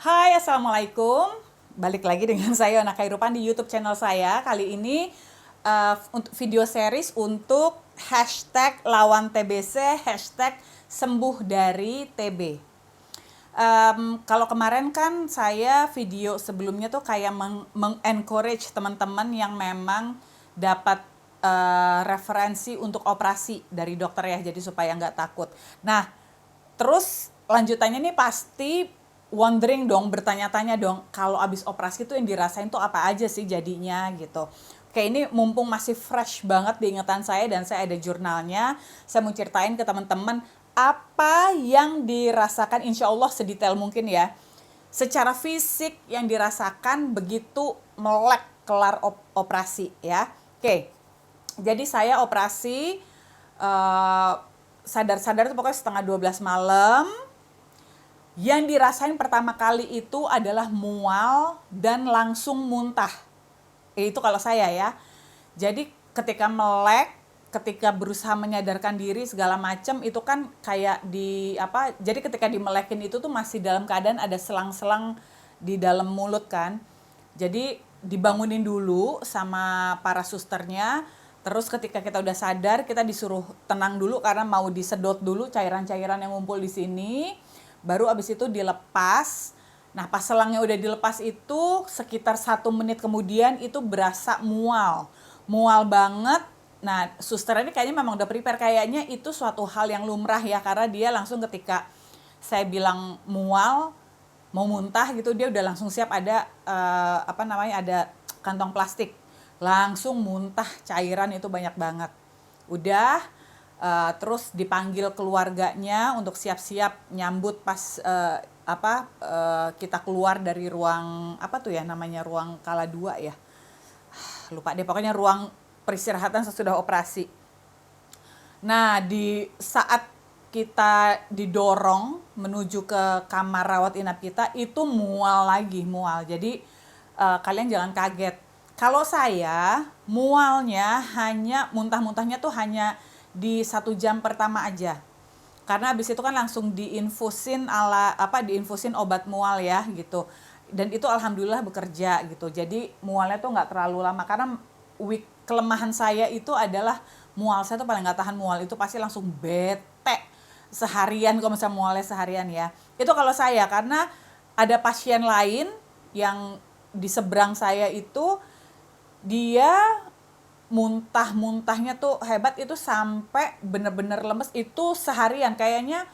Hai, Assalamualaikum. Balik lagi dengan saya, Ona Khairupan, di YouTube channel saya. Kali ini untuk video series untuk hashtag lawan TBC, hashtag sembuh dari TB. Kalau kemarin kan saya video sebelumnya tuh kayak mengencourage teman-teman yang memang dapat referensi untuk operasi dari dokter ya, jadi supaya nggak takut. Nah, terus lanjutannya nih pasti wondering dong, bertanya-tanya dong, kalau abis operasi tuh yang dirasain tuh apa aja sih jadinya gitu. Oke, ini mumpung masih fresh banget di ingatan saya dan saya ada jurnalnya, saya mau ceritain ke teman-teman apa yang dirasakan, insya Allah sedetail mungkin ya. Secara fisik yang dirasakan begitu melek kelar operasi ya. Oke, jadi saya operasi sadar-sadar tuh pokoknya setengah 12 malam. Yang dirasain pertama kali itu adalah mual dan langsung muntah. Itu kalau saya ya. Jadi ketika melek, ketika berusaha menyadarkan diri segala macam itu kan kayak jadi ketika dimelekin itu tuh masih dalam keadaan ada selang-selang di dalam mulut kan. Jadi dibangunin dulu sama para susternya. Terus ketika kita udah sadar, kita disuruh tenang dulu karena mau disedot dulu cairan-cairan yang ngumpul di sini. Baru abis itu dilepas. Nah, pas selangnya udah dilepas itu sekitar 1 menit kemudian itu berasa mual. Mual banget. Nah, suster ini kayaknya memang udah prepare, kayaknya itu suatu hal yang lumrah ya, karena dia langsung ketika saya bilang mual, mau muntah gitu, dia udah langsung siap ada ada kantong plastik. Langsung muntah cairan itu banyak banget. Udah terus dipanggil keluarganya untuk siap-siap nyambut pas kita keluar dari ruang ruang kala 2 ya. Lupa deh, pokoknya ruang peristirahatan sesudah operasi. Nah, di saat kita didorong menuju ke kamar rawat inap kita, itu mual. Jadi kalian jangan kaget. Kalau saya mualnya muntah-muntahnya tuh hanya di 1 jam pertama aja. Karena habis itu kan langsung diinfusin obat mual ya gitu. Dan itu alhamdulillah bekerja gitu. Jadi mualnya tuh nggak terlalu lama, karena kelemahan saya itu adalah mual. Saya tuh paling nggak tahan mual, itu pasti langsung bete seharian kalau misalnya mualnya seharian ya. Itu kalau saya, karena ada pasien lain yang di seberang saya itu dia muntahnya tuh hebat, itu sampai bener-bener lemes itu seharian, kayaknya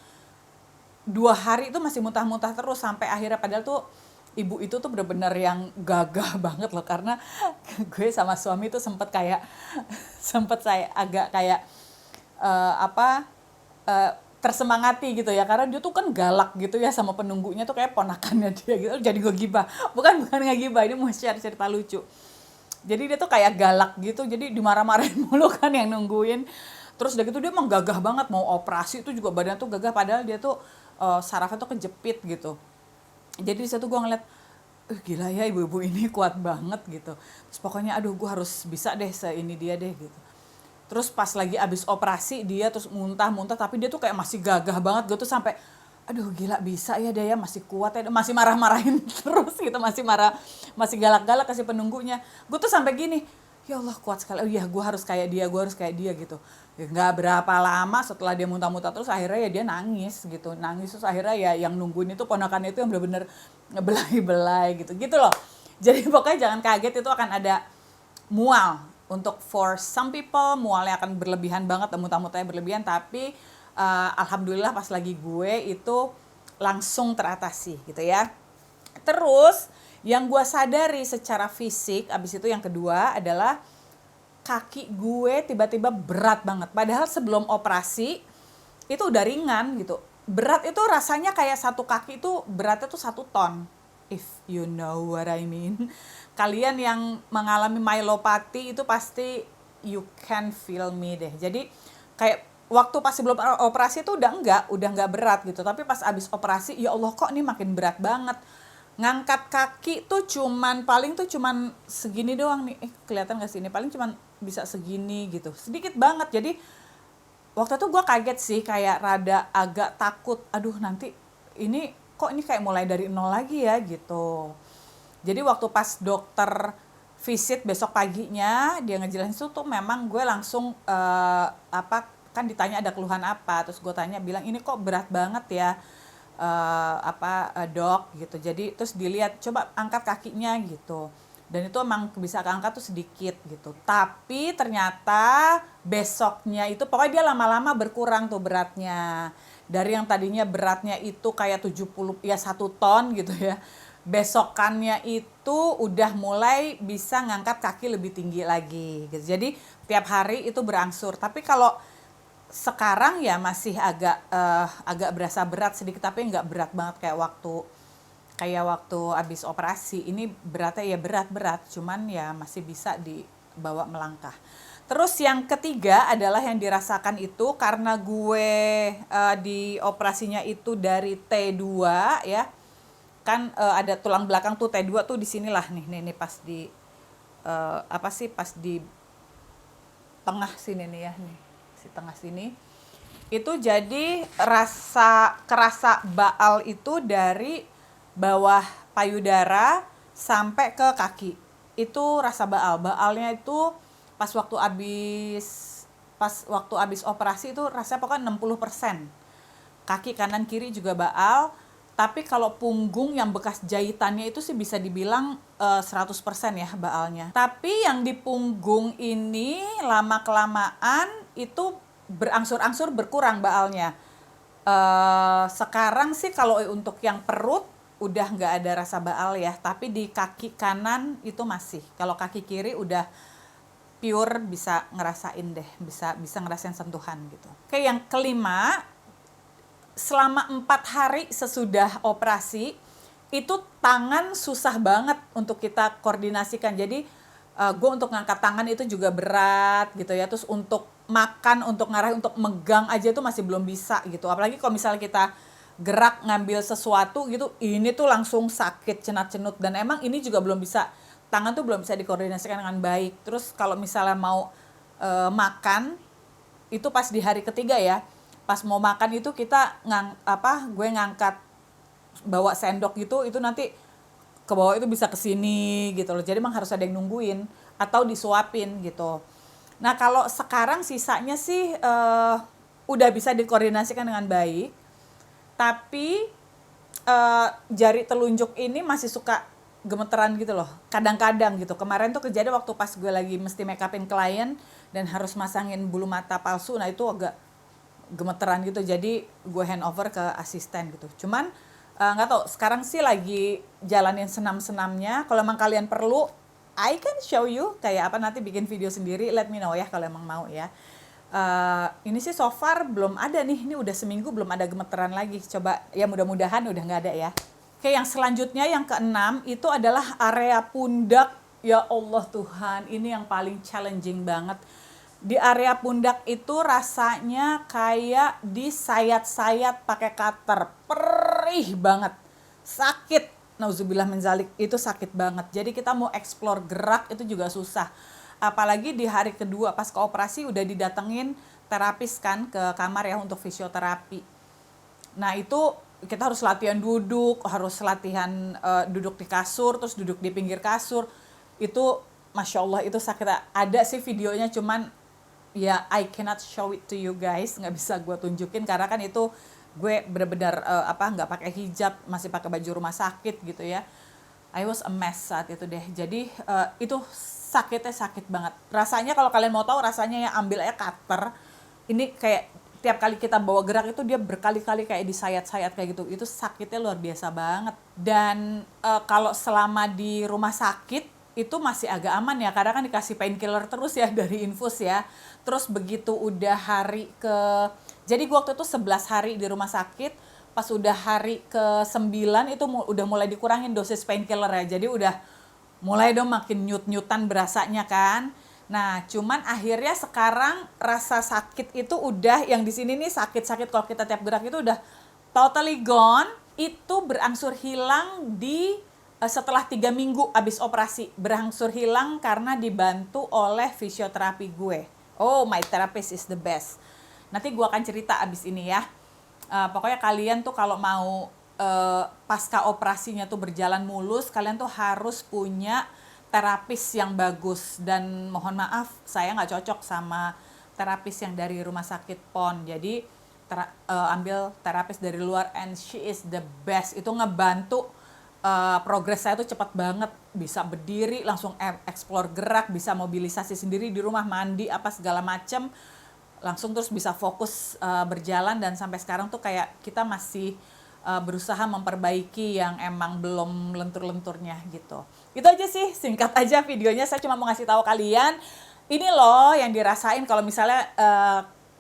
2 hari itu masih muntah-muntah terus sampai akhirnya, padahal tuh ibu itu tuh bener-bener yang gagah banget loh, karena gue sama suami tuh sempet saya agak kayak tersemangati gitu ya, karena dia tuh kan galak gitu ya sama penunggunya tuh, kayak ponakannya dia gitu. Jadi gue gibah, bukan ngegibah, ini mau share cerita lucu. Jadi dia tuh kayak galak gitu, jadi dimarah-marahin mulu kan yang nungguin. Terus udah gitu dia emang gagah banget, mau operasi itu juga badan tuh gagah, padahal dia tuh sarafnya tuh kejepit gitu. Jadi di situ gue ngeliat, gila ya ibu-ibu ini kuat banget gitu. Terus pokoknya aduh gue harus bisa deh seini dia deh gitu. Terus pas lagi abis operasi dia terus muntah-muntah, tapi dia tuh kayak masih gagah banget. Gue tuh sampai aduh gila bisa ya dia ya, masih kuat ya, masih marah-marahin terus gitu, masih galak-galak kasih penunggunya. Gue tuh sampai gini, ya Allah kuat sekali, oh iya gue harus kayak dia gitu. Ya, nggak berapa lama setelah dia muntah-muntah terus akhirnya ya dia nangis terus akhirnya ya yang nungguin itu ponakannya itu yang benar-benar ngebelai-belai gitu loh. Jadi pokoknya jangan kaget, itu akan ada mual. Untuk for some people mualnya akan berlebihan banget, muntah-muntahnya berlebihan, tapi alhamdulillah pas lagi gue itu langsung teratasi gitu ya. Terus yang gue sadari secara fisik abis itu yang kedua adalah kaki gue tiba-tiba berat banget. Padahal sebelum operasi itu udah ringan gitu. Berat itu rasanya kayak satu kaki itu beratnya tuh 1 ton. If you know what I mean. Kalian yang mengalami myelopathy itu pasti you can feel me deh. Jadi kayak waktu pas sebelum operasi itu udah enggak berat gitu. Tapi pas abis operasi, ya Allah kok ini makin berat banget. Ngangkat kaki tuh paling segini doang nih. Kelihatan gak sih ini? Paling cuman bisa segini gitu. Sedikit banget. Jadi waktu itu gue kaget sih, kayak rada agak takut. Aduh nanti ini kok ini kayak mulai dari nol lagi ya gitu. Jadi waktu pas dokter visit besok paginya, dia ngejelasin itu tuh memang gue langsung kan ditanya ada keluhan apa, terus gue tanya bilang ini kok berat banget ya dok gitu. Jadi terus dilihat coba angkat kakinya gitu. Dan itu emang bisa keangkat tuh sedikit gitu. Tapi ternyata besoknya itu pokoknya dia lama-lama berkurang tuh beratnya. Dari yang tadinya beratnya itu kayak 70 ya 1 ton gitu ya. Besokannya itu udah mulai bisa ngangkat kaki lebih tinggi lagi gitu. Jadi tiap hari itu berangsur. Tapi kalau sekarang ya masih agak berasa berat sedikit, tapi nggak berat banget kayak waktu habis operasi. Ini beratnya ya berat, cuman ya masih bisa dibawa melangkah. Terus yang ketiga adalah yang dirasakan itu karena gue di operasinya itu dari T2 ya. Kan ada tulang belakang tuh T2 tuh di sinilah nih pas di pas di tengah sini nih ya nih. Si tengah sini. Itu jadi kerasa baal itu dari bawah payudara sampai ke kaki. Itu rasa baal. Baalnya itu pas waktu habis operasi itu rasanya pokoknya 60%. Kaki kanan kiri juga baal. Tapi kalau punggung yang bekas jahitannya itu sih bisa dibilang 100% ya baalnya. Tapi yang di punggung ini lama-kelamaan itu berangsur-angsur berkurang baalnya. Sekarang sih kalau untuk yang perut udah nggak ada rasa baal ya. Tapi di kaki kanan itu masih. Kalau kaki kiri udah pure bisa ngerasain deh. Bisa ngerasain sentuhan gitu. Oke, yang kelima, selama 4 hari sesudah operasi itu tangan susah banget untuk kita koordinasikan. Jadi gue untuk ngangkat tangan itu juga berat gitu ya. Terus untuk makan, untuk ngarahin, untuk megang aja tuh masih belum bisa gitu. Apalagi kalau misalnya kita gerak ngambil sesuatu gitu, ini tuh langsung sakit cenat-cenut. Dan emang ini juga belum bisa, tangan tuh belum bisa dikoordinasikan dengan baik. Terus kalau misalnya mau makan, itu pas di hari ketiga ya. Pas mau makan itu kita gue ngangkat bawa sendok gitu, itu nanti ke bawah itu bisa ke sini gitu loh. Jadi emang harus ada yang nungguin atau disuapin gitu. Nah, kalau sekarang sisanya sih udah bisa dikoordinasikan dengan baik. Tapi jari telunjuk ini masih suka gemeteran gitu loh. Kadang-kadang gitu. Kemarin tuh kejadian waktu pas gue lagi mesti make upin klien dan harus masangin bulu mata palsu. Nah, itu agak gemeteran gitu, jadi gue handover ke asisten gitu. Cuman nggak tahu, sekarang sih lagi jalanin senam-senamnya. Kalau emang kalian perlu, I can show you kayak apa, nanti bikin video sendiri, let me know ya kalau emang mau ya. Ini sih so far belum ada nih, ini udah seminggu belum ada gemeteran lagi. Coba ya, mudah-mudahan udah nggak ada ya. Oke, yang selanjutnya yang keenam itu adalah area pundak. Ya Allah Tuhan, ini yang paling challenging banget. Di area pundak itu rasanya kayak disayat-sayat pakai cutter. Perih banget. Sakit. Nauzubillah min zalik. Itu sakit banget. Jadi kita mau explore gerak itu juga susah. Apalagi di hari kedua pas ke operasi udah didatengin terapis kan ke kamar ya untuk fisioterapi. Nah, itu kita harus latihan duduk, harus latihan duduk di kasur, terus duduk di pinggir kasur. Itu Masya Allah itu sakit. Ada sih videonya, cuman ya I cannot show it to you guys, nggak bisa gue tunjukin karena kan itu gue benar-benar nggak pakai hijab, masih pakai baju rumah sakit gitu ya. I was a mess saat itu deh. Jadi itu sakitnya sakit banget. Rasanya kalau kalian mau tahu rasanya, ya ambil aja cutter. Ini kayak tiap kali kita bawa gerak itu dia berkali-kali kayak disayat-sayat kayak gitu. Itu sakitnya luar biasa banget. Dan kalau selama di rumah sakit itu masih agak aman ya, karena kan dikasih painkiller terus ya dari infus ya. Terus begitu udah jadi gue waktu itu 11 hari di rumah sakit, pas udah hari ke-9 itu udah mulai dikurangin dosis painkiller ya. Jadi udah mulai dong makin nyut-nyutan berasanya kan. Nah, cuman akhirnya sekarang rasa sakit itu udah, yang di sini nih sakit-sakit kalau kita tiap gerak itu udah totally gone. Itu berangsur hilang setelah 3 minggu abis operasi. Berangsur hilang karena dibantu oleh fisioterapi gue. Oh, my therapist is the best. Nanti gue akan cerita abis ini ya. Pokoknya kalian tuh kalau mau pasca operasinya tuh berjalan mulus, kalian tuh harus punya terapis yang bagus. Dan mohon maaf, saya nggak cocok sama terapis yang dari rumah sakit PON. Jadi ambil terapis dari luar, and she is the best. Itu ngebantu progres saya tuh cepat banget. Bisa berdiri, langsung explore gerak, bisa mobilisasi sendiri di rumah, mandi, apa segala macem. Langsung terus bisa fokus berjalan, dan sampai sekarang tuh kayak kita masih berusaha memperbaiki yang emang belum lentur-lenturnya gitu. Itu aja sih, singkat aja videonya. Saya cuma mau ngasih tahu kalian, ini loh yang dirasain kalau misalnya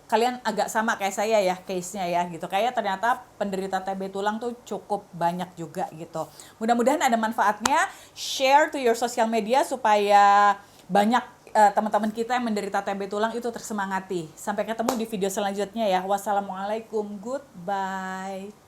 kalian agak sama kayak saya ya case-nya ya gitu. Kayak ternyata penderita TB tulang tuh cukup banyak juga gitu. Mudah-mudahan ada manfaatnya. Share to your social media supaya banyak teman-teman kita yang menderita TB tulang itu tersemangati. Sampai ketemu di video selanjutnya ya. Wassalamualaikum, goodbye.